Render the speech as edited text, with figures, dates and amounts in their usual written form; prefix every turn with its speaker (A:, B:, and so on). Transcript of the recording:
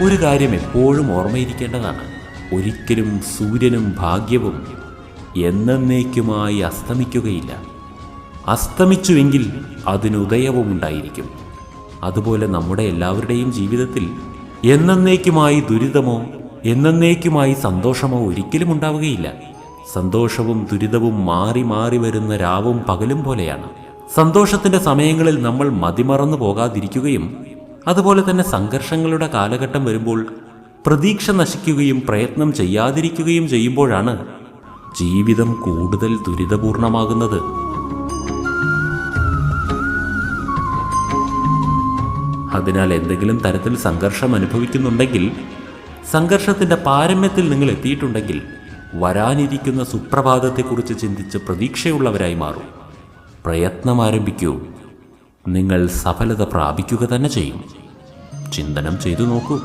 A: ഒരു കാര്യം എപ്പോഴും ഓർമ്മയിരിക്കേണ്ടതാണ്. ഒരിക്കലും സൂര്യനും ഭാഗ്യവും എന്നേക്കുമായി അസ്തമിക്കുകയില്ല. അസ്തമിച്ചുവെങ്കിൽ അതിനുദയവും ഉണ്ടായിരിക്കും. അതുപോലെ നമ്മുടെ എല്ലാവരുടെയും ജീവിതത്തിൽ എന്നേക്കുമായി ദുരിതമോ എന്നേക്കുമായി സന്തോഷമോ ഒരിക്കലും ഉണ്ടാവുകയില്ല. സന്തോഷവും ദുരിതവും മാറി മാറി വരുന്ന രാവും പകലും പോലെയാണ്. സന്തോഷത്തിൻ്റെ സമയങ്ങളിൽ നമ്മൾ മതിമറന്നു പോകാതിരിക്കുകയും അതുപോലെ തന്നെ സംഘർഷങ്ങളുടെ കാലഘട്ടം വരുമ്പോൾ പ്രതീക്ഷ നശിക്കുകയും പ്രയത്നം ചെയ്യാതിരിക്കുകയും ചെയ്യുമ്പോഴാണ് ജീവിതം കൂടുതൽ ദുരിതപൂർണമാകുന്നത്. അതിനാൽ എന്തെങ്കിലും തരത്തിൽ സംഘർഷം അനുഭവിക്കുന്നുണ്ടെങ്കിൽ, സംഘർഷത്തിൻ്റെ പാരമ്യത്തിൽ നിങ്ങൾ എത്തിയിട്ടുണ്ടെങ്കിൽ, വരാനിരിക്കുന്ന സുപ്രഭാതത്തെക്കുറിച്ച് ചിന്തിച്ച് പ്രതീക്ഷയുള്ളവരായി മാറും. പ്രയത്നം ആരംഭിക്കൂ. നിങ്ങൾ സഫലത പ്രാപിക്കുക തന്നെ ചെയ്യും. ചിന്തനം ചെയ്തു നോക്കൂ.